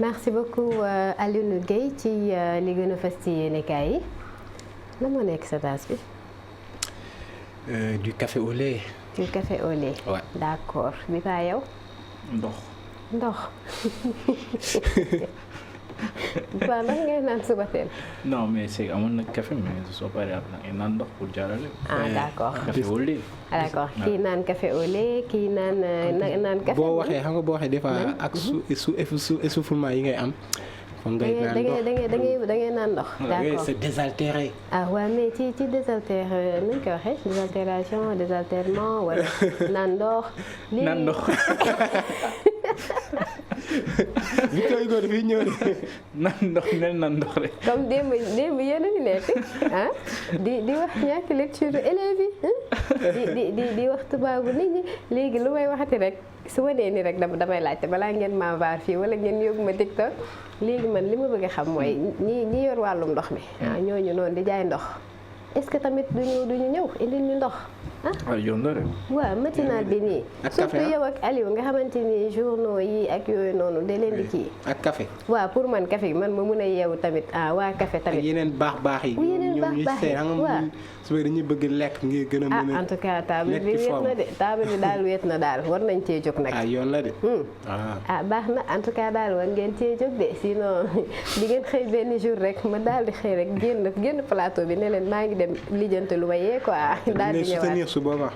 merci beaucoup Alioune Guèye ci li gën a fës ci yéenekaay yi lan moo nekk sa tasse bi. Du café au lait. Du café au lait. Ouais. D'accord bi paa yow. Ndox. waaw lan ngay naan suba teel. non mais c'est amoon na café mais soo paree am na ngay naan ndox pour jaarale. D'accord café au lait. d'accord kii naan café au lait kii naan café. boo waxee xam nga boo waxee des fois ak su essoufflement yi ngay am. foog ngay naan ndox da ngay naan ndox. d'accord c'est désaltéré. ah waaw mais ci désaltère nu ñu koy waxee désaltération désaltèrement wala naan ndox. naan ndox. Victor Hugo dafay ñëw de. naan ndox nel naan ndox rek. comme démb yéen a fi nekk ah di wax ñàkk lecture élèves yi di wax tubaabu nit ñi léegi lu may waxati rek su ma nee nii rek damay laajte balaa ngeen maa vaar fii wala ngeen yóbbu ma TikTok léegi man li ma bëgg a xam mooy ñi yor wàllum ndox mi ñooñu noonu di jaay ndox est-ce que tamit duñu ñëw indil ñu ndox. ah yoon la rek. waaw matinal bi nii. ak café surtout yow ak Aliou nga xamante ni journaux yi ak yooyu noonu da leen di kii. ak café. waaw pour man café gi man ma mun a yeewu tamit waa café tamit. ak yeneen baax yi. yeneen baax yi waaw su ma dañuy bëgg lekk ngir gën a mën a. en tout cas table bi wéet na de table bi daal wéet na daal war nañ cee jóg nag. yoon la de. baax na en tout cas daal war ngeen cee jóg de sinon di ngeen xëy benn jour rek ma daal di xëy rek génn plateau bi ne leen maa ngi dem lijjanti lu ma yee quoi. daal di ñëwaat su boobaa.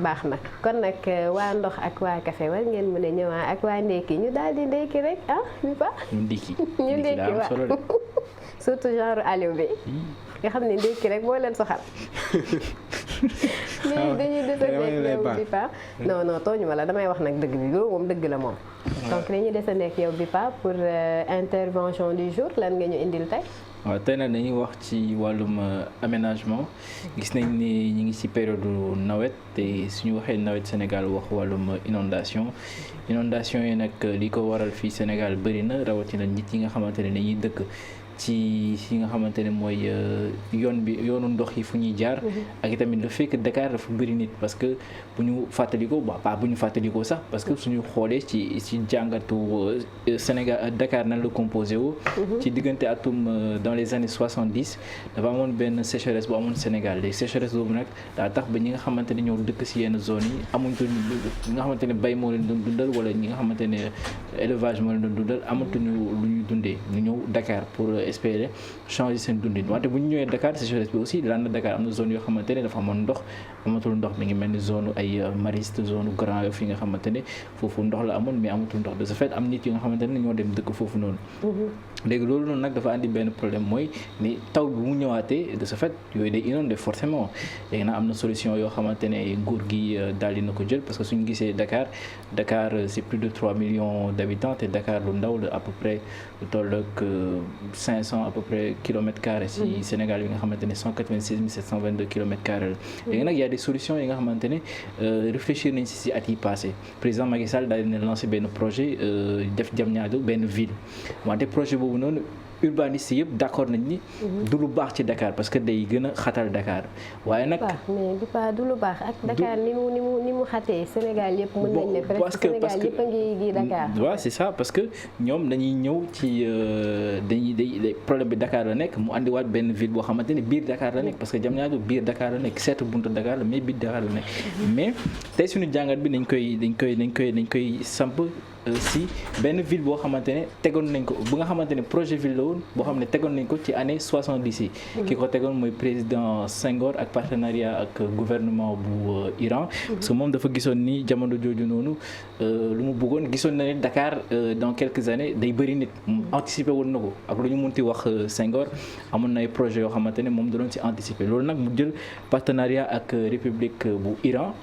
baax na kon nag waa ndox ak waa café war ngeen mën a ñëwaat ak waa ndékki ñu daal di ndékki rek bi ba. ñu ndékki waaw surtout genre Aliou bi. nga xam ne ndékki rek moo leen soxal. léegi dañuy desandeek yow bi pa non tooñu ma la damay wax nag dëgg bi loolu moom dëgg la moom. donc dañuy desandeek yow bi pa pour intervention du jour lan nga ñu indil tey. waaw tey nag dañuy wax ci wàllum aménagement gis nañ ni ñu ngi ci période nawet te suñu waxee nawet Sénégal wax wàllum inondation yi nag li ko waral fii Sénégal bëri na rawatina nit yi nga xamante ne dañuy dëkk ci nga xamante ne mooy yoonu ndox yi fu ñuy jaar. ak itamit le fait que Dakar dafa bëri nit parce que bu ñu fàttalikoo pas bu ñu fàttalikoo sax parce que suñu xoolee ci jàngatu Sénégal Dakar nan la composé wu. ci diggante atum dans les années 70 dafa amoon benn sécheresse bu amoon Sénégal léegi sécheresse boobu nag daa tax ba ñi nga xamante ne ñoo dëkk ci yenn zones yi amuñ ñi nga xamante ne bay moo leen doon dundal wala ñi nga xamante ne élevage moo leen doon dundal amatuñu lu ñuy dundee ñu ñëw Dakar pour espérer changer seen dundin wante bu ñu ñëwee Dakar sécheresse bi aussi daan na Dakar am na zone yoo xamante ne dafa amoon ndox amatul ndox mi ngi mel ni zone ay Mariste zone Grand Yoff yi nga xamante ne foofu ndox la amoon mais amatul ndox de ce fait am nit yi nga xamante ne ñoo dem dëkk foofu noonu. léegi loolu noonu nag dafa andi benn problème mooy ni taw bi mu ñëwaatee de ce fait yooyu day inondé forcément léegi nag am na solution yoo xamante ne nguur gi daal dina ko jël parce que suñu gisee Dakar c'est plus de 3 millions d'habitants te Dakar lu ndaw la à peu près lu toll ak 500 à peu près kilomètres carrés si Sénégal yi nga xamante ne 196 722 kilomètres carrés la léegi nag y a des solutions yi nga xamante ne réfléchir nañ si at yi passé président Macky Sall daal dina lancé benn projet def Diamniadio benn ville wante projet boobu noonu urbanistes yëpp d'accord nañ ni du lu baax ci Dakar parce que day gën a xatal Dakar waaye nag mais bi pas du lu baax ak Dakar ni mu xatee Sénégal yëpp mën nañ ne presque Sénégal yëpp a ngi Dakar waaw c'est ça parce que ñoom dañuy ñëw ci day problème bi Dakar la nekk mu andiwaat benn ville boo xamante ne biir Dakar la nekk parce que Diamniadio biir Dakar la nekk certes buntu Dakar la mais biir Dakar la nekk mais tey suñu jàngat bi dañ koy samp si benn ville boo xamante ne tegoon nañ ko bu nga xamante ne projet ville la woon boo xam ne tegoon nañ ko ci année 70 yi ki ko tegoon mooy président Senghor ak partenariat ak gouvernement bu Iran parce que moom dafa gisoon ni jamono jooju noonu lu mu bëggoon gisoon na ne Dakar dans quelques années day bëri nit anticiper woon na ko ak lu ñu munti wax Senghor amoon na ay projet yoo xamante ne moom da doon ci anticiper loolu nag mu jël partenariat ak république bu Iran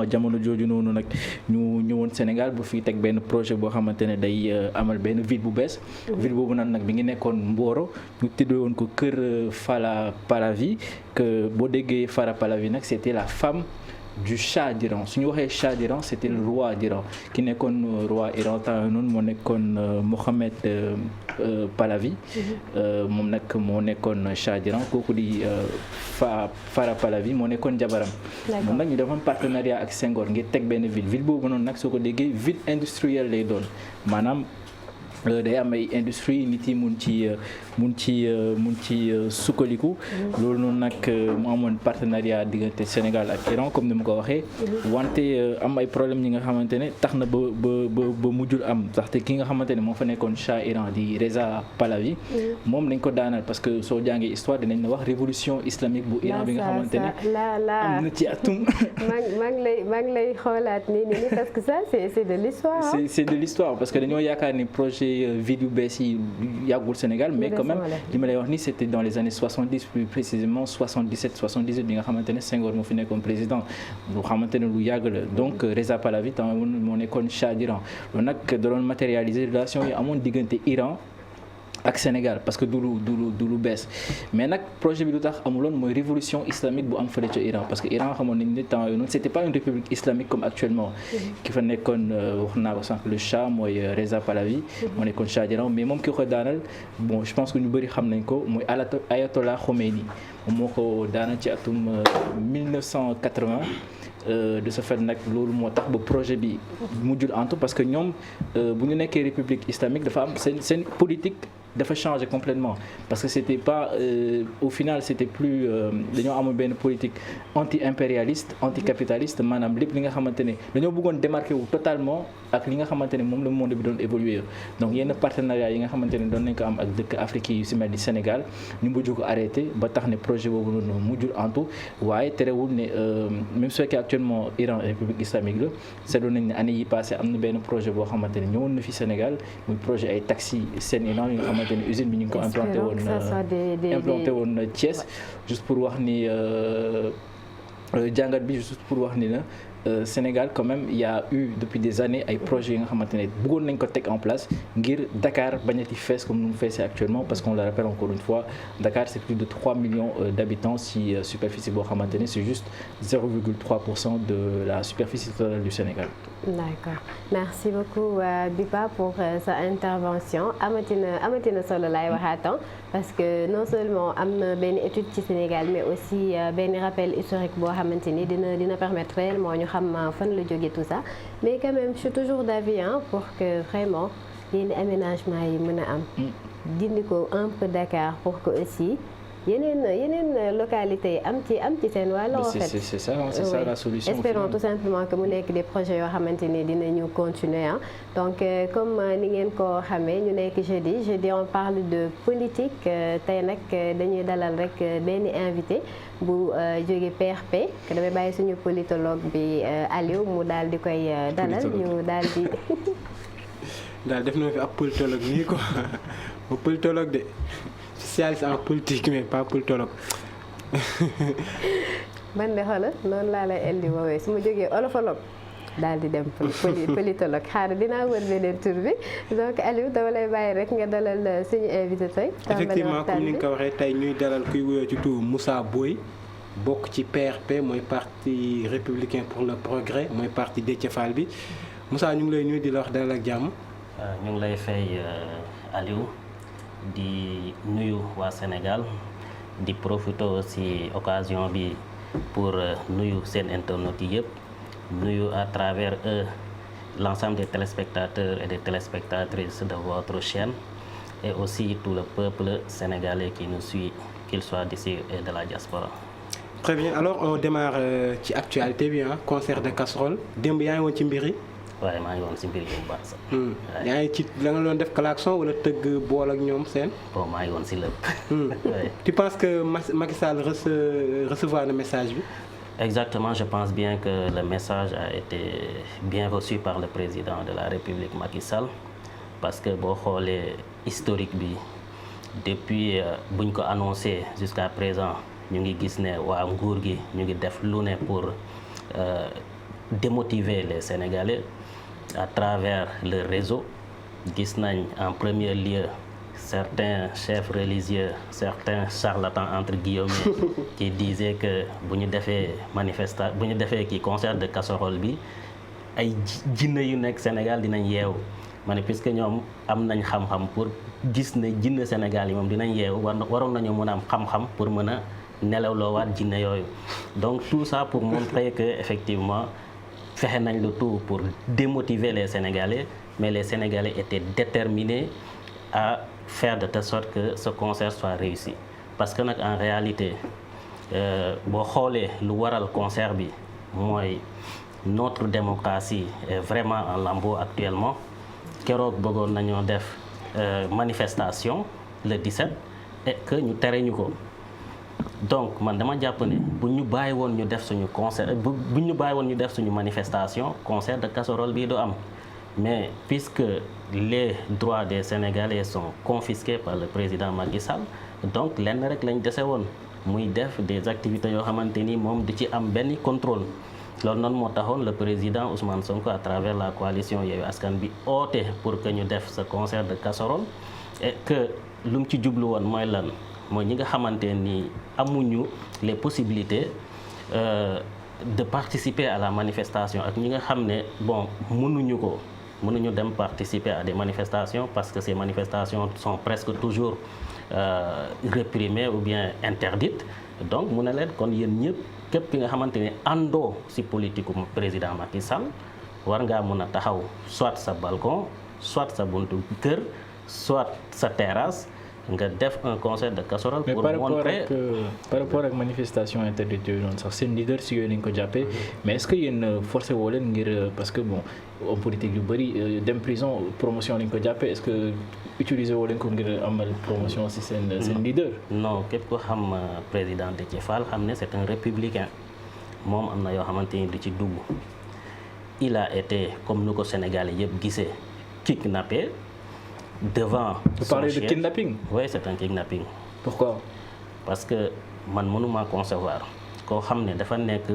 jamono jooju noonu nag ñu ñëwoon Sénégal bu fi teg benn projet boo xamante ne day amal benn ville bu bees ville boobu nag bi ngi nekkoon Mboro ñu tuddee woon ko kër Fara Pahlavi que boo déggee Fara Pahlavi nag c'était la femme du Shah d'Iran su ñu waxee Shah d'Iran c'était le roi d'Iran ki nekkoon roi Iran temps noonu moo nekkoon Mohammed Pahlavi moom nag moo nekkoon Shah d'Iran kooku di Fara Pahlavi moo nekkoon jabaram moom nag ñu defoon partenariat ak Senghor ngir teg benn ville boobu noonu nag soo ko déggee ville industrielle lay doon maanaam day am ay industrie nit yi mun ci sukkaliku loolu noonu nag mu amoon partenariat diggante Sénégal ak Iran comme ni mu ko waxee wante am ay problème ñi nga xamante ne tax na ba mujjul am ndaxte ki nga xamante ne moo fa nekkoon Shah Iran di Reza Pahlavi moom dañ ko daanal parce que soo jàngee histoire dinañ la wax révolution islamique bu Iran bi nga xamante ne am na ci atum maa ngi lay xoolaat nii parce que ça c'est de l'histoire c'est de l'histoire parce que dañoo yaakaar ni projet vide yu bees yi yàggul Sénégal mais quand même li ma lay wax ni c'était dans les années 70 plus précisément 77 78 bi nga xamante ne Senghor moo fi nekkoon président lu xamante ne lu yàgg la donc Reza Pahlavi tam moo nekkoon Shah d'Iran loolu nag da doon matérialiser relation yi amoon diggante Iran ak Sénégal parce que du lu bees mais nag projet bi lu tax amuloon mooy révolution islamique bu am fële ca Iran parce que Iran xamoon nañ ne temps yooyu noonu c'était pas une république islamique comme actuellement ki fa nekkoon wax naa ko sànq le Shah mooy Reza Pahlavi moo nekkoon Shah d'Iran mais moom ki ko daanal bon je pense que ñu bëri xam nañ ko mooy Ayatollah Khomeini moom moo ko daanal ci atum 1980 de ce fait nag loolu moo tax ba projet bi mujjul antu parce que ñoom bu ñu nekkee république islamique dafa am seen politique dafa changer complètement parce que c'était pas au final c'était plus dañoo amoon benn politique anti-impérialiste anti-capitaliste maanaam lépp li nga xamante ne dañoo bëggoon démarquer wu totalement ak li nga xamante ne moom la monde bi doon évoluer donc yenn partenariat yi nga xamante ne doon nañ ko am ak dëkk Afrique yu si mel ni Sénégal ñu mujj ko arrêté ba tax ne projet boobu noonu mujjul antu waaye terewul ne même su fekkee actuellement Iran république islamique la seetlu nañ ne année yi passé am na benn projet boo xamante ne ñëwoon na fi Sénégal muy projet ay taxi seen Iran yi nga xamante ne usine bi ñu ngi ko implanté woon Thiès juste pour wax ni jàngat bi juste pour wax ni na Sénégal quand même il y a eu depuis des années ay projets yi nga xamante ne bëggoon nañ ko teg en place ngir Dakar bañati fees comme nu mu feesee actuellement parce qu'on le rappelle encore une fois Dakar c'est plus de 3 millions d'habitants si superficie boo xamante ne c'est juste 0,3% de la superficie totale du Sénégal. D'accord merci beaucoup Bipa pour sa intervention amatina solo laay waxaatam parce que non seulement am na benn étude ci Sénégal mais aussi benn rappel historique boo xamante ni dina permettre réellement ñu xam fan la jóge tout ça mais quand même je suis toujours d'avis pour que vraiment yenn aménagement yi mën a am dindi ko un peu Dakar pour que aussi yeneen localités yi am ci seen wàll en fait c'est ça la solution espérons tout simplement que mu nekk des projets yoo xamante ni dinañu continuer donc comme ni ngeen ko xamee ñu nekk jeudi on parle de politique tey nag dañuy dalal rek benn invité bu jóge PRP que damay bàyyi suñu politologue bi Aliou mu daal di koy dalal ñu daal di daal def na fi ab politologue nii quoi ba politologue de spécialiste en politique mais pas politologue. man de xoolal noonu laa lay indi woowee su ma jógee olofologue daal di dem politologue xaaral dinaa wër beneen tur bi donc Aliou dama lay bàyyi rek nga dalal suñu invité tey. effectivement comme ni nga ko waxee tey ñuy dalal kuy wuyoo ci tur Moussa Boye bokk ci PRP mooy parti républicain pour le progrès mooy parti Déthié Fall bi Moussa ñu ngi lay nuyu di la wax dalal ak jàmm. ñu ngi lay fay Aliou. di nuyu waa Sénégal di profiter aussi occasion bi pour nuyu seen internautes yi yëpp nuyu à travers eux l'ensemble des téléspectateurs et des téléspectatrices de votre chaîne et aussi tout le peuple sénégalais qui nous suit qu'il soit d'ici et de la diaspora. Très bien alors on démarre ci actualité bi concert de casserole démb yaa ngi woon ci mbir yi. waaye maa ngi woon si mbir yi bu baax sax. yaa ngi ci la nga doon def klaxon wala tëgg bool ak ñoom seen. bon maa ngi woon si lépp. Tu penses que Macky Sall recevoir le message bi. Exactement, je pense bien que le message a été bien reçu par le président de la République Macky Sall parce que boo xoolee historique bi depuis buñ ko annoncé jusqu'à présent ñu ngi gis ne waa nguur gi ñu ngi def lu ne pour démotiver les Sénégalais à travers le réseau. Gis nañ en premier lieu certains chefs religieux, certains charlatans entre guillemets qui disaient que bu ñu defee kii concert de casserole bi ay jinne yu nekk Sénégal dinañ yeewu ma ne puisque ñoom am nañ xam-xam pour gis ne jinne Sénégal yi moom dinañ yeewu waroon nañu mën a am xam-xam pour mën a nelawloowaat jinne yooyu donc tout ça pour montrer que effectivement fexe nañ le tout pour démotiver les Sénégalais mais les Sénégalais étaient déterminés à faire de telle sorte que ce concert soit réussi parce que nag en réalité boo xoolee lu waral concert bi mooy notre démocratie est vraiment en lambeaux actuellement keroog bëggoon nañoo def manifestation le 17 et que ñu tere ñu ko donc man dama jàpp ne bu ñu bàyyi woon ñu def suñu concert bu ñu bàyyi woon ñu def suñu manifestation concert de casserole bii du am mais puisque les droits des Sénégalais sont confisqués par le président Macky Sall donc lenn rek lañ dese woon muy def des activités yoo xamante ni moom du ci am benn contrôle loolu noonu moo taxoon le président Ousmane Sonko à travers la coalition Yewwi Askan Wi oote pour que ñu def ce concert de casserole et que lu mu ci jublu woon mooy lan mooy ñi nga xamante ni amuñu les possibilités de participer à la manifestation ak ñi nga xam ne bon mënuñu dem participer à des manifestations parce que ces manifestations sont presque toujours réprimées ou bien interdites donc mu ne leen kon yéen ñëpp képp ki nga xamante ne àndoo ci politique président Macky Sall war ngaa mën a taxaw soit sa balcon soit sa buntu kër soit sa terrasse nga def un concert de casserole pour montrer par rapport ak manifestation interdite yooyu noonu sax seen leader si yooyu lañ ko jàppee mais est-ce que yéen forcé woo leen ngir parce que bon homme politique yu bëri dem prison promotion lañ ko jàppee est-ce que utiliser woo leen ko ngir amal promotion si seen leader non képp ko xam président Déthié Fall xam ne c'est un républicain moom am na yoo xamante ni du ci dugg il a été comme nu ko Sénégalais yëpp gisee kidnappé devant vous parlez de kidnapping? Oui, c'est un kidnapping. Pourquoi? Parce que man mënuma concevoir koo xam ne dafa nekk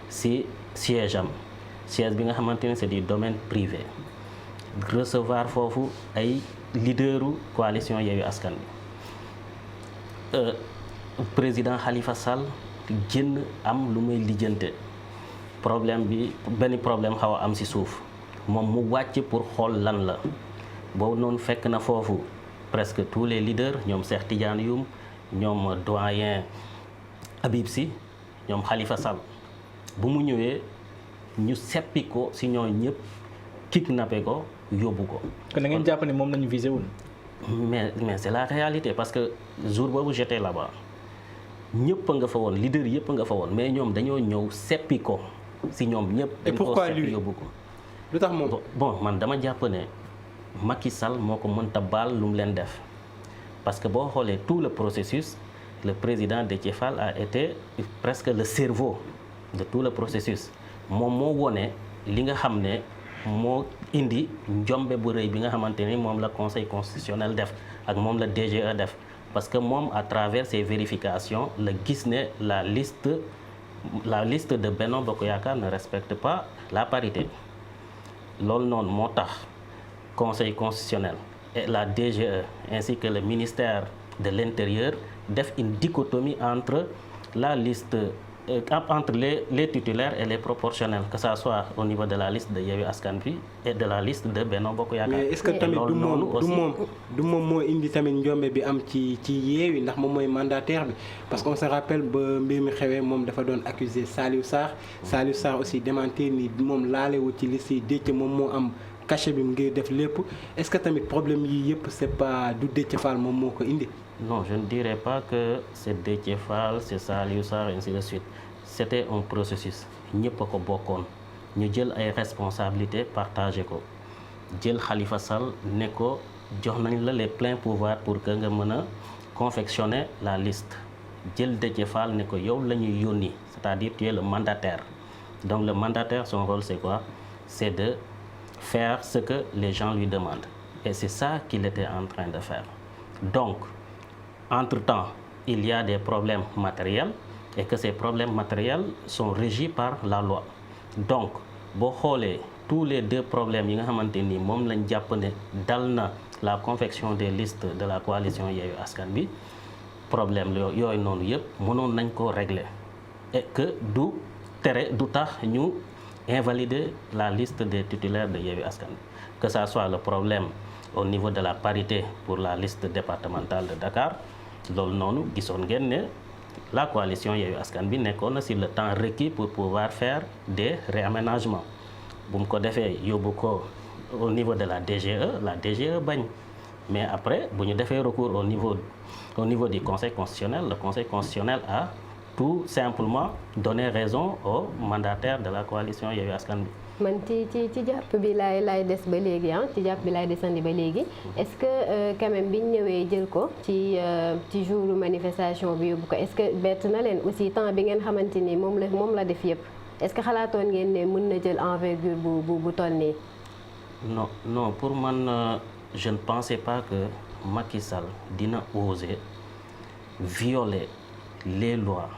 ci siège am siège bi nga xamante ne c'est du domaine privé recevoir foofu ay leaderu coalition Yewwi Askan Wi président Khalifa Sall génn am lu muy lijjante problème bi benn problème xaw a am ci suuf moom mu wàcc pour xool lan la boobu noonu fekk na foofu presque tous les leaders ñoom Cheikh Tidiane Youm ñoom doyen Habib Sy ñoom Khalifa Sall bu mu ñëwee ñu seppi ko ci ñoo ñëpp kidnappé ko yóbbu ko. kon da ngeen jàpp ne moom lañu visé woon. mais c'est la réalité parce que jour boobu j'étais là-bas ñëpp a nga fa woon leader yëpp a nga fa woon mais ñoom dañoo ñëw seppi ko ci ñoom ñëpp. et pourquoi lui yóbbu ko. lu tax moom bon man dama jàpp ne. Macky Sall moo ko mënta baal lu mu leen def parce que boo xoolee tout le processus le président Déthié Fall a été presque le cerveau de tout le processus moom moo wone li nga xam ne moo indi njombe bu rëy bi nga xamante ni moom la conseil constitutionnel def ak moom la DGE def parce que moom à travers ses vérifications la gis ne la liste de Benno Bokk Yaakaar ne respecte pas la parité loolu noonu moo tax Conseil constitutionnel et la DGE ainsi que le ministère de l'Intérieur def une dichotomie entre la liste entre les titulaires et les proportionnels que ça soit au niveau de la liste de Yewwi Askan Wi et de la liste de Benno Bokk Yaakaar. mais est-ce que tamit du moom moo indi tamit njombe bi am ci Yewwi ndax moom mooy mandataire bi parce qu'on se rappelle ba mbir mi xewee moom dafa doon accuser Saliou Sarr aussi démentir ni moom laalewu ci liste yi Déthié moom moo am cachet bi mu ngi def lépp est-ce que tamit problème yi yëpp c'est pas du Déthié Fall moom moo ko indi. non je ne dirais pas que c'est Déthié Fall c'est Saliou Sarr ainsi de suite c'était un processus ñëpp a ko bokkoon ñu jël ay responsabilités partagé ko jël Khalifa Sall ne ko jox nañ la les pleins pouvoirs pour que nga mën a confectionner la liste jël Déthié Fall ne ko yow la ñuy yónni c'est-à-dire tu es le mandataire donc le mandataire son rôle c'est quoi c'est de faire ce que les gens lui demandent et c'est ça qu'il était en train de faire donc entre-temps il y a des problèmes matériels et que ces problèmes matériels sont régis par la loi donc boo xoolee tous les deux problèmes yi nga xamante ni moom lañ jàpp ne dal na la confection des listes de la coalition Yewwi Askan Wi problème yooyu noonu yëpp mënoon nañ ko régler et que du tax ñu invalider la liste des titulaires de Yewwi Askan Wi que ça soit le problème au niveau de la parité pour la liste départementale de Dakar loolu noonu gisoon ngeen ne la coalition Yewwi Askan Wi nekkoon na sur le temps requis pour pouvoir faire des réaménagements bu mu ko defee yóbbu ko au niveau de la DGE bañ mais après bu ñu defee recours au niveau du Conseil constitutionnel, le Conseil constitutionnel a tout simplement donné raison aux mandataires de la coalition Yewwi Askan Wi. man ci jàpp bi laay des ba léegi ci jàpp bi laay desandi ba léegi est-ce que quand même biñ ñëwee jël ko ci jour manifestation bi yóbbu ko est-ce que bett na leen aussi temps bi ngeen xamante ni moom la def yëpp est-ce que xalaatoon ngeen ne mën na jël envergure bu toll nii. non pour man je ne pensais pas que Macky Sall dina oser violer les lois,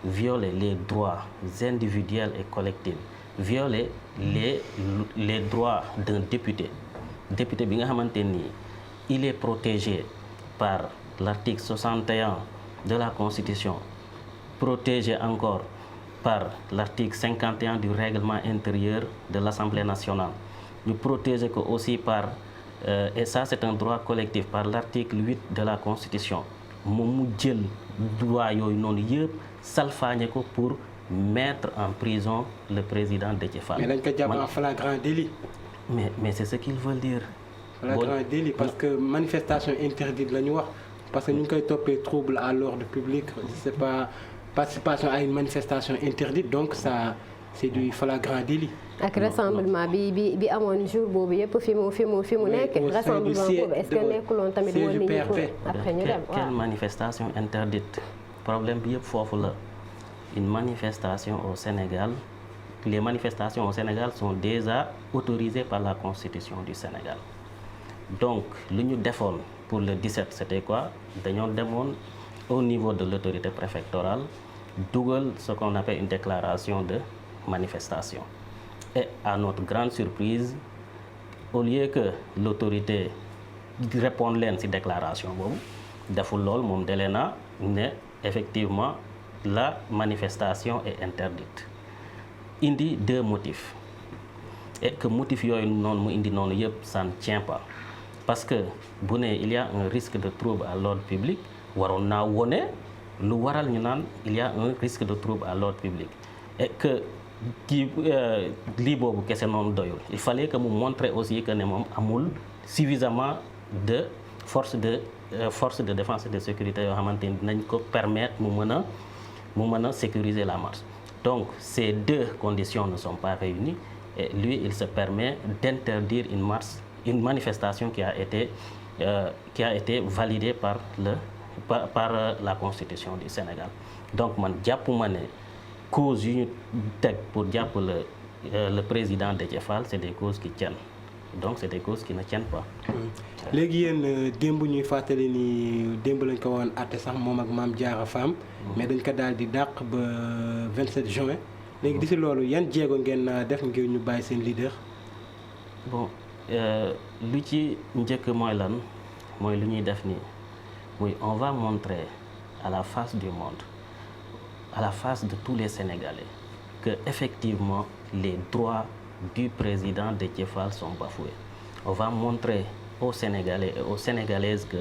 violer les droits individuels et collectifs, violer les droits d'un député bi nga xamante ni il est protégé par l'article 61 de la Constitution, protégé encore par l'article 51 du règlement intérieur de l'Assemblée nationale. Ñu protéger ko aussi par et ça c'est un droit collectif par l'article 8 de la Constitution. Moom mu jël droit yooyu noonu yëpp salfaañe ko pour mettre en prison le président Déthié Fall. mais dañ ko jàpp en flagrant délit. mais c'est ce qu'ils veulent dire. flagrant délit parce que manifestation interdite la ñu wax parce que ñu ngi koy toppee trouble à l'ordre public c'est pas participation à une manifestation interdite donc ça c'est du flagrant délit. ak rassemblement bi amoon jour boobu yëpp fi mu nekk rassemblement boobu est-ce que nekkuloon tamit woon nit ñi pour après ñu dem quelle manifestation interdite problème bi yëpp foofu la une manifestation au Sénégal les manifestations au Sénégal sont déjà autorisées par la Constitution du Sénégal donc lu ñu defoon pour le 17 c'était quoi dañoo demoon au niveau de l'autorité préfectorale dugal ce qu'on appelle une déclaration de manifestation. Et à notre grande surprise, au lieu que l'autorité réponde leen ci déclaration boobu deful lool moom dalee na ne effectivement la manifestation est interdite. Indi deux motifs et que motifs yooyu noonu mu indi noonu yëpp ça ne tient pas parce que bu ne il y a un risque de trouble à l'ordre public waroon naa wone lu waral ñu naan il y a un risque de trouble à l'ordre public et que lii boobu kese noonu doyul il fallait que mu montrer aussi que ne moom amul suffisamment de force de défense et de sécurité yoo xamante ni dinañ ko permettre mu mën a sécuriser la marche donc ces deux conditions ne sont pas réunies et lui il se permet d'interdire une manifestation qui a été validée par la Constitution du Sénégal donc man jàppuma ne causes yu ñu teg pour jàpp le président Déthié Fall c'est des causes qui tiennent donc c'est des causes qui ne tiennent pas. léegi yéen démb ñuy fàttali ni démb lañ ko woon àtte sax moom ak Mame Diarra Fam mais dañ ko daal di dàq ba 27 juin léegi d'ici loolu yan jéego ngeen def ngir ñu bàyyi seen leader. bon lu ci njëkk mooy lan mooy lu ñuy def nii muy on va montrer à la face du monde à la face de tous les Sénégalais que effectivement les droits du président Déthié Fall sont bafoués. On va montrer aux Sénégalais et aux Sénégalaises que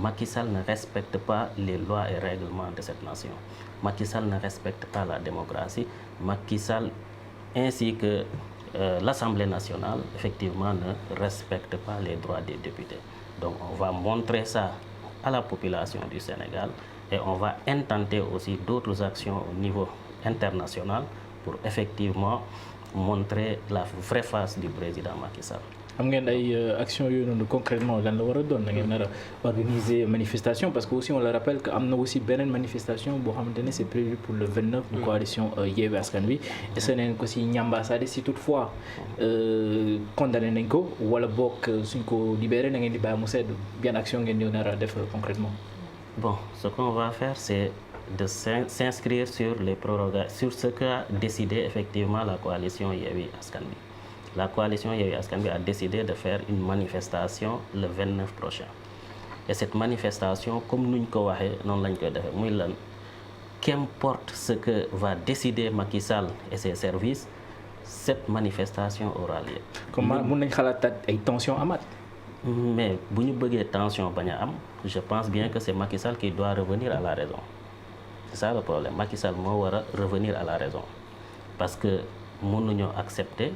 Macky Sall ne respecte pas les lois et règlements de cette nation. Macky Sall ne respecte pas la démocratie. Macky Sall ainsi que l'Assemblée nationale effectivement ne respecte pas les droits des députés. Donc on va montrer ça à la population du Sénégal et on va intenter aussi d'autres actions au niveau international pour effectivement montrer la vraie face du président Macky Sall. am ngeen ay actions yooyu noonu concrètement lan la war a doon da ngeen nar a organiser manifestation parce que aussi on le rappelle que am na aussi beneen manifestation boo xamante ne c'est prévu pour le 29 bu coalition Yewwi Askan Wi est-ce que neen ko si ñambasaade si toutefois condamné nañ ko wala boog suñ ko libéré na ngeen di bàyyi mu sedd bien action ngeen ñëw nar a def concrètement. Bon, ce qu'on va faire c'est de s'inscrire sur les prérogatives sur ce qu'a décidé effectivement la coalition Yewwi Askan Wi. La coalition Yewwi Askan Wi a décidé de faire une manifestation le 29 prochain et cette manifestation comme nuñ ko waxee noonu lañ koy defee muy lan qu'importe ce que va décider Macky Sall et ses services cette manifestation aura lieu. comme mun nañ xalaat ay tensions amaat. mais bu ñu bëggee tension bañ a am je pense bien que c'est Macky Sall qui doit revenir à la raison c'est ça le problème Macky Sall moo war a revenir à la raison parce que mënuñoo accepter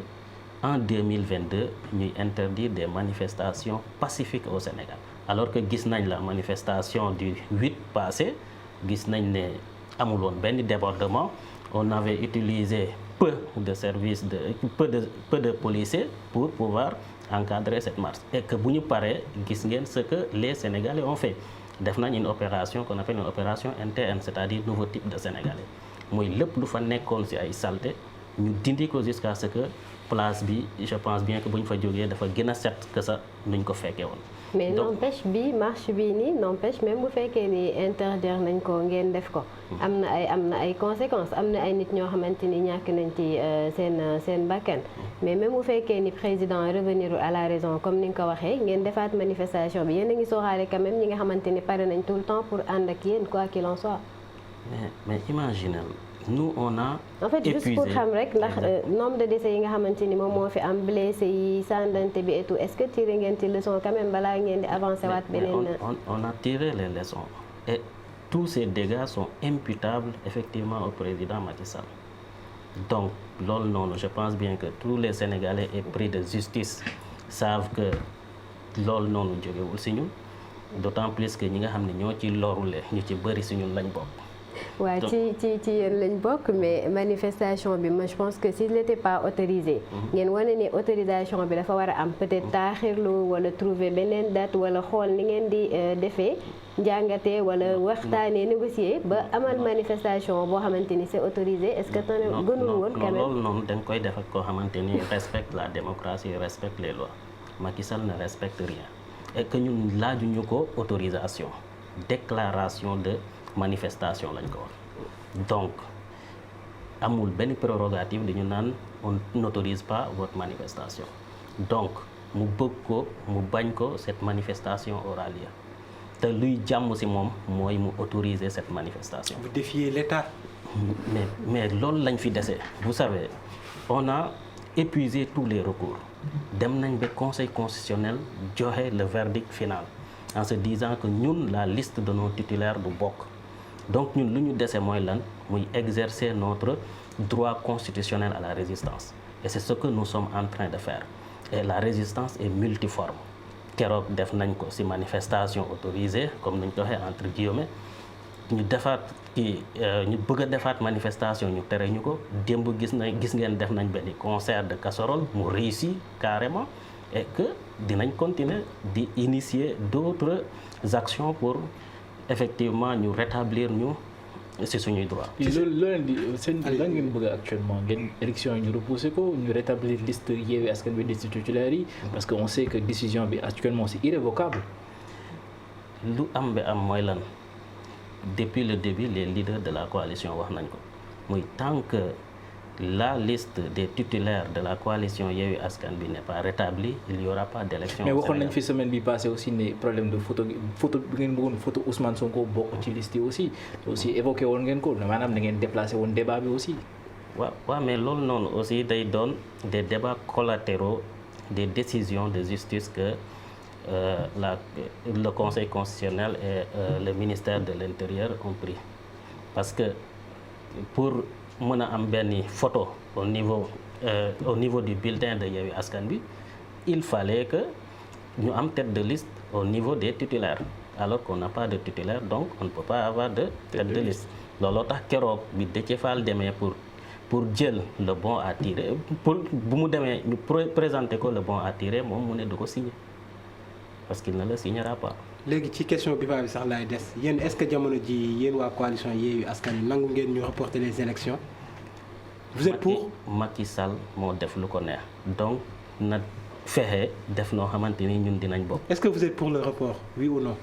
en 2022 ñuy interdire des manifestations pacifiques au Sénégal alors que gis nañ la manifestation du 8 passé gis nañ ne amul woon benn débordement on avait utilisé peu de policiers pour pouvoir encadrer cette marche et que bu ñu paree gis ngeen ce que les Sénégalais ont fait def nañ une opération qu'on appelle une opération interne c'est-à-dire nouveau type de Sénégalais mooy lépp lu fa nekkoon ci ay saleté ñu dindi ko jusqu'à ce que place bi je pense bien que bu ñu fa jógee dafa gën a set que ça nuñ ko fekkee woon. mais n'empêche bi marche bii nii n'empêche même bu fekkee ni interdire nañ ko ngeen def ko. am na ay conséquences am na ay nit ñoo xamante ni ñàkk nañ ci seen bakkan mais même bu fekkee ni président revenir à la raison comme ni nga ko waxee ngeen defaat manifestation bi yéen a ngi sóoraale quand même ñi nga xamante ni pare nañ tout le temps pour ànd ak yéen quoi qu'il en soit. mais imaginez nous on a. en fait juste pour xam rek ndax nombre de décès yi nga xamante ni moom moo fi am blessé yi sàndante bi et tout est-ce que tiré ngeen ci leçon quand même balaa ngeen di avancer waat beneen. on a tiré les leçons et tous ces dégâts sont imputables effectivement au président Macky Sall donc loolu noonu je pense bien que tous les Sénégalais épris de justice savent que loolu noonu jógewul si ñun d'autant plus que ñi nga xam ne ñoo ci lorule ñu ci bëri si ñun lañ bokk. waaw ci yéen lañ bokk mais manifestation bi moi je pense que s'il n'était pas autorisé ngeen wane ne autorisation bi dafa war a am peut-être taaxirlu wala trouver beneen date wala xool ni ngeen di defee njàngatee wala waxtaanee négocier ba amal manifestation boo xamante ni c'est autorisé est-ce que tane gënul woon quand même loolu noonu dañ koy def ak koo xamante ni respecte la démocratie respecte les lois Macky Sall ne respecte rien et que ñun laajuñu ko autorisation déclaration de manifestation lañ ko wax donc amul benn prérogative dañu naan on n'autorise pas votre manifestation donc mu bëgg ko mu bañ ko cette manifestation aura lieu te luy jàmm ci moom mooy mu autoriser cette manifestation. Vous défiez l'État. mais loolu lañ fi dese vous savez on a épuisé tous les recours dem nañ ba conseil constitutionnel joxe le verdict final en se disant que ñun la liste de nos titulaires du bokk. donc ñun lu ñu dese mooy lan muy exercer notre droit constitutionnel à la résistance et c'est ce que nous sommes en train de faire et la résistance est multiforme keroog def nañ ko ci manifestation autorisée comme nañ ko waxee entre guillemets ñu defaat ñu bëgg a defaat manifestation ñu tere ñu ko démb gis ngeen def nañ benn concert de casserole mu réussi carrément et que dinañ continuer di initier d'autres actions pour effectivement ñu rétablir ñu ci suñuy droit. loolu leen di seen lan ngeen bëgg actuellement ngeen élection yi ñu repousser ko ñu rétablir liste Yewwi Askan Wi liste titulaire yi parce que on sait que décision bi actuellement c'est irrévocable. lu am ba am mooy lan depuis le début les leaders de la coalition wax nañ ko muy tant que la liste des titulaires de la coalition Yewwi Askan Wi n'est pas rétablie il y aura pas d'élection. mais waxoon nañ fi semaine bi passé aussi ne problème de photo bi ngeen bëggoon photo Ousmane Sonko bokk ci liste yi aussi évoqué woon ngeen ko maanaam da ngeen déplacé woon débat bi aussi. waaw mais loolu noonu aussi day doon des débats collatéraux des décisions de justice que le Conseil constitutionnel et le ministère de l'Intérieur ont pris parce que pour mën a am benn photo au niveau du bulletin de Yewwi Askan Wi il fallait que ñu am tête de liste au niveau des titulaires alors qu'on n'a pas de titulaire donc on ne peut pas avoir de tête de liste looloo tax keroog bi Déthié Fall demee pour jël le bon à tirer pour bu mu demee ñu présenter ko le bon à tirer moom mu ne du ko signer parce qu'il ne le signera pas. léegi ci question bi bi sax laay des yéen est-ce que jamono ji yéen waa coalition Yewwi Askan Wi nangu ngeen ñu reporter les élections. vous êtes pour Macky Sall moo def lu ko neex donc na fexe def noo xamante ni ñun dinañ bokk. est-ce que vous êtes pour le report oui ou non.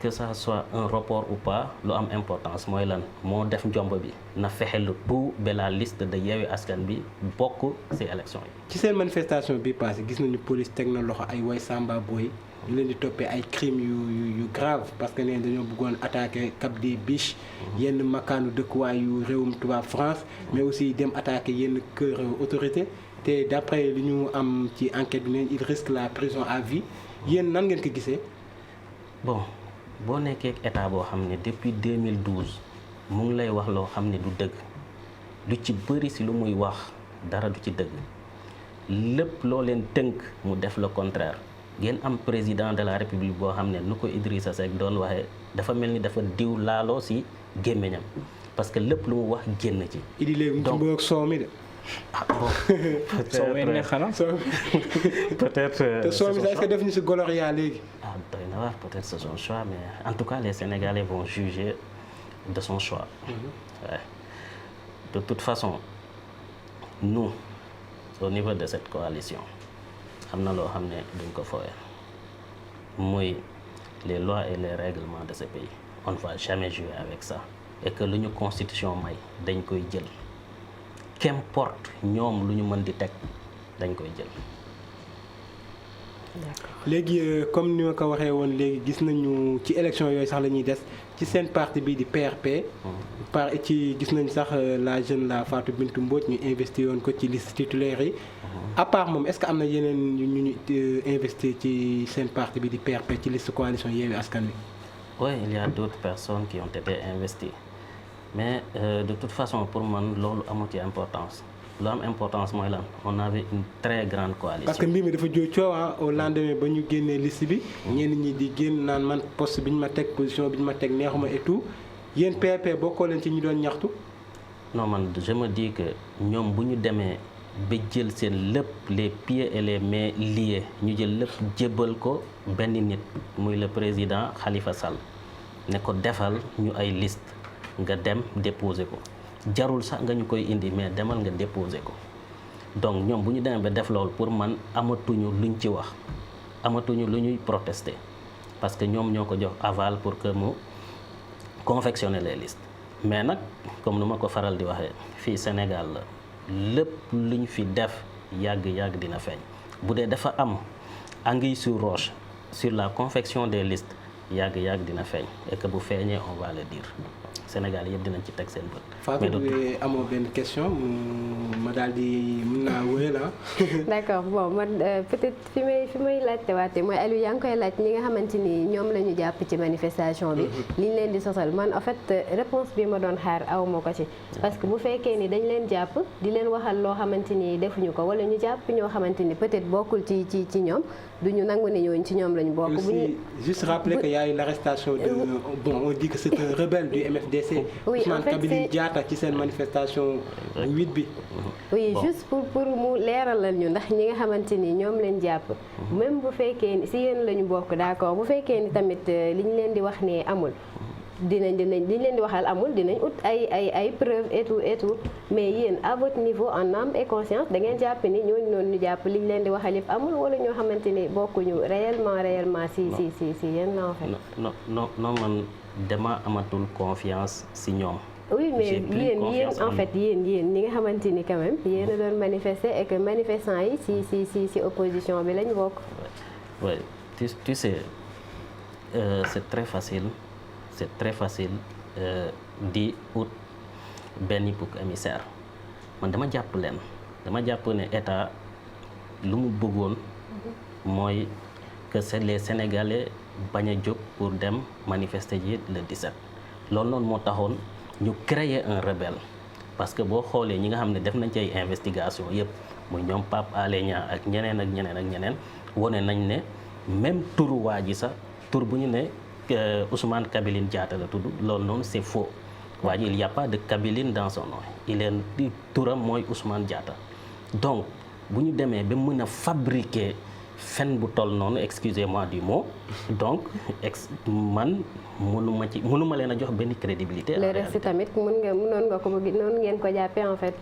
que ça soit un report ou pas lu am importance mooy lan moo def njomb bi na fexe le tout ba la liste de Yewwi Askan Wi bokk ci élection yi. ci seen manifestation bi passé gis nañu police teg na loxo ay way Samba Boy ñu leen di toppee ay crimes yu grave parce que nee dañoo bëggoon attaquer Cap des Biches yenn makaanu dëkkuwaay yu réewum tubaab France mais aussi dem attaquer yenn kër autorité te d'après li ñu am ci enquête bi ne il risque la prison à vie yéen nan ngeen ko gisee. bon boo nekkee état boo xam ne depuis 2012 mu ngi lay wax loo xam ne du dëgg lu ci bëri ci lu muy wax dara du ci dëgg lépp loo leen tënk mu def le contraire ngeen am président de la république boo xam ne nu ko Idrissa Seck doon waxee dafa mel ni dafa diw laaloo si gémmiñam parce que lépp lu mu wax génn ci. Idi léegi mu ci bëgg soow mi de. ah bon soo mel ne xanaa. peut-être. te soow mi sax est-ce que def ñu si Gloria léegi. ah doy na waar peut-être c'est son choix mais en tout cas les Sénégalais vont juger de son choix. Ouais. De toute façon nous au niveau de cette coalition xam na loo xam ne duñ ko fooyee muy les lois et les règlements de ce pays on ne va jamais jouer avec ça et que lu ñu constitution may dañ koy jël qu'importe ñoom lu ñu mën di teg dañ koy jël. léegi comme ni ma ko waxee woon léegi gis nañu ci élection yooyu sax la ñuy des ci seen parti bi di PRP. ci gis nañ sax la jeune la Fatou Bintou Mbodj ñu investir woon ko ci liste titulaire yi. à part moom est-ce que am na yeneen ñu investir ci seen parti bi di PRP ci liste coalition Yewwi Askan Wi. Oui, il y a d'autres personnes qui ont été investies mais de toute façon pour man loolu amu ci importance. lu am importance mooy lan on avait une très grande coalition. parce que mbir mi dafa jóo coow au lendemain ba ñu génnee liste bi. ñenn ñi di génn naan man poste bi ñu ma teg position bi ñu ma teg neexuma et tout yéen PRP bokkoo leen ci ñu doon ñaxtu. non man je me dis que ñoom bu ñu demee ba jël seen lépp les pieds et les mains liés ñu jël lépp jébbal ko benn nit muy le président Khalifa Sall ne ko defal ñu ay liste nga dem déposer ko. jarul sax nga ñu koy indi mais demal nga déposer ko donc ñoom bu ñu demee ba def loolu pour man amatuñu luñ ci wax amatuñu lu ñuy protester parce que ñoom ñoo ko jox aval pour que mu confectionner les listes mais nag comme nu ma ko faral di waxee fii Sénégal la lépp luñ fi def yàgg-yàgg dina feeñ bu dee dafa am anguille sur roche sur la confection des listes yàgg-yàgg dina feeñ et que bu feeñee on va le dire Sénégal yëpp dinañ ci teg seen bët. Fatou amoo benn question ma daal di mën naa wéyal ah. d'accord bon man peut-être fi may laajte waate mooy Aliou yaa ngi koy laaj ñi nga xamante ni ñoom la ñu jàpp ci manifestation bi. li ñu leen di sosal man en fait réponse bi ma doon xaar aw ma ko ci. parce que bu fekkee ni dañ leen jàpp di leen waxal loo xamante ni defuñu ko wala ñu jàpp ñoo xamante ni peut-être bokkul ci ñoom duñu nangu ne ñooñu ci ñoom la ñu bokk. bu ñu juste rappeler que y a eu l'arrestation de bon on dit que c'est un rebelle du MFDC. oui Ousmane Kabiline Diatta ci seen manifestation 8 bi. oui juste pour mu leeralal ñu ndax ñi nga xamante ni ñoom lañ jàpp. même bu fekkee ni si yéen la ñu bokk d'accord bu fekkee ni tamit li ñu leen di wax ne amul. dinañ li ñu leen di waxal amul dinañ ut ay preuves et tout mais yéen à votre niveau en âme et conscience da ngeen jàpp ni ñooñu noonu ñu jàpp li ñu leen di waxal yëpp amul wala ñoo xamante ni bokkuñu réellement si yéen la en fait. non man dama amatul confiance si ñoom. oui mais yéen en fait yéen ñi nga xamante ni quand même yéen a doon manifester et que manifestants yi si opposition bi lañ bokk. oui tu sais c'est très facile di ut benn bouc émissaire man dama jàpp ne état lu mu bëggoon mooy que c'est les Sénégalais bañ a jóg pour dem manifester ji le 17 loolu noonu moo taxoon ñu créer un rebelle parce que boo xoolee ñi nga xam ne def nañ ci ay investigation yëpp muy ñoom Pape Alé Niang ak ñeneen wone nañ ne même turu waa ji sax tur bu ñu ne Ousmane Kabiline Diatta la tudd loolu noonu c'est faux waa ji il y a pas de Kabiline dans son nom il est turam mooy Ousmane Diatta donc bu ñu demee ba mën a fabriquer fen bu toll noonu excusez-moi du mot donc man mënuma leen a jox benn crédibilité. le reste tamit mënoon nga ko bëgg noonu ngeen ko jàppee en fait.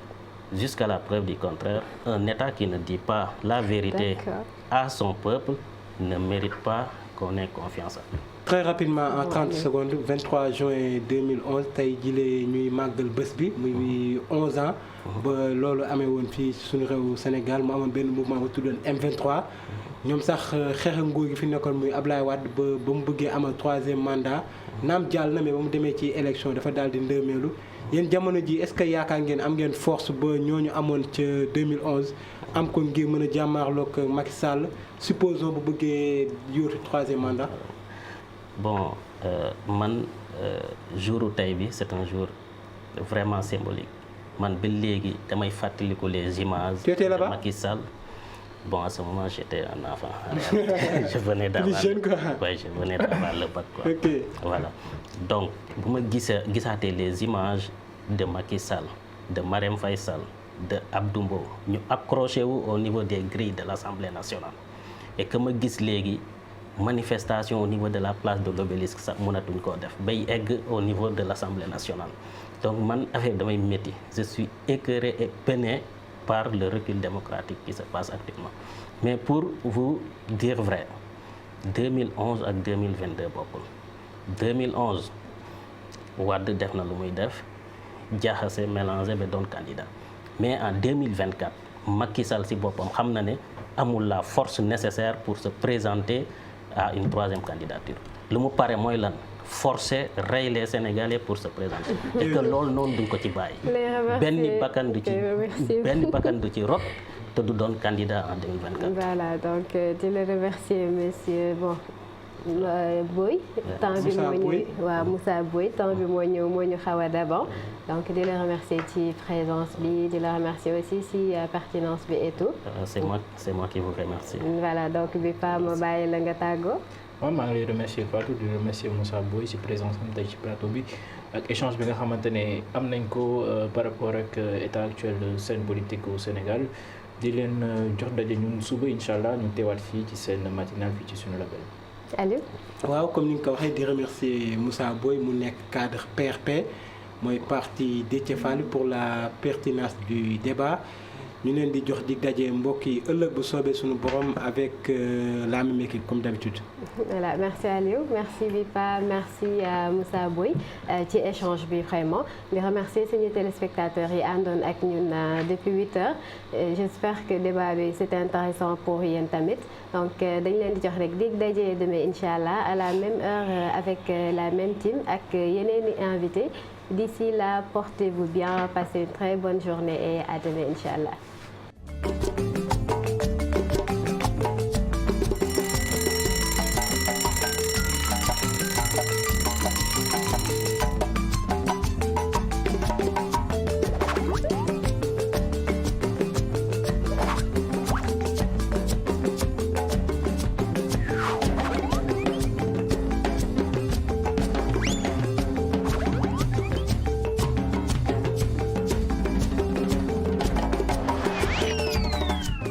jusqu'à la preuve du contraire un État qui ne dit pas la vérité à son peuple ne mérite pas qu'on ait confiance à lui. Très rapidement en 30 secondes 23 juin 2011 tey jilee ñuy màggal bés bi muy 11 ans ba loolu amee woon fii suñu réew Sénégal mu amoon benn mouvement ba tuddoon M23 ñoom sax xeex nguur gi fi nekkoon muy Ablaye Wade ba mu bëggee amal 3e mandat naam jàll na mais ba mu demee ci élection dafa daal di ndërmeelu yéen jamono ji est-ce que yaakaar ngeen am ngeen force ba ñooñu amoon ca 2011 am ko ngir mën a jàmmaarloog Macky Sall supposons bu bëggee yóotu 3e mandat. Bon man jouru tey bi c'est un jour vraiment symbolique man ba léegi damay fàttaliku les images de Macky Sall Bon, à ce moment, j'étais un enfant. Je venais d'avoir le bac, quoi. Okay. Voilà. Donc, vous me regardez les images de Macky Sall, de Marème Faye Sall, de Abdou Mbow, nous accrochez-vous au niveau des grilles de l'Assemblée nationale. Et que me gis légui manifestation au niveau de la place de l'Obélisque, ça mënatuñ ko def bay egg au niveau de l'Assemblée nationale. Donc man affaire damay métti. Je suis écœuré et peiné par le recul démocratique qui se passe actuellement. Mais pour vous dire vrai, 2011 ak 2022 bokkul. 2011 Wade def na lu muy def jaxase mélangé ba doon candidat. Mais en 2024 Macky Sall si boppam xam na ne amul la force nécessaire pour se présenter à une troisième candidature. lu mu pare mooy lan forcer rey les Sénégalais pour se présenter. Et que loolu noonu duñ ko ci bàyyi. benn bakkan du ci rot te du doon candidat en 2024. Voilà, donc di la remercier monsieur Boye. temps bi moo ñu waaw Moussa Boye temps bi moo ñu xaw a d'abord. Donc di la remercier ci présence bi di la remercier aussi si pertinence bi et tout. C'est moi qui vous remercie. Voilà, donc bi pa ma bàyyi la nga tàggoo. waaw maa ngi lay remercier Fatou di remercier Moussa Boye ci présence am tey ci plateau bi ak échange bi nga xamante ne am nañ ko par rapport ak état actuel de scène politique au Sénégal di leen jox daje ñun suba incha allah ñu teewaat fii ci seen matinale fii ci suñu label. Aliou. waaw comme ni nga ko waxee di remercier Moussa Boye mu nekk cadre PRP mooy parti Déthié Fall pour la pertinence du débat. ñu leen di jox di daje mbokk yi ëllëg bu soobee suñu borom avec la même équipe comme d'habitude. Voilà, merci Aliou, merci Bipa, merci Moussa Boye ci échange bi vraiment di remercier suñu téléspectateurs yi àndoon ak ñun depuis 8 heures. J'espère que débat bi c'était intéressant pour yéen tamit donc dañ leen di jox rek dig daje demain inchallah à la même heure avec la même team ak yeneen i invités. D'ici là, portez-vous bien, passez une très bonne journée et à demain inchallah.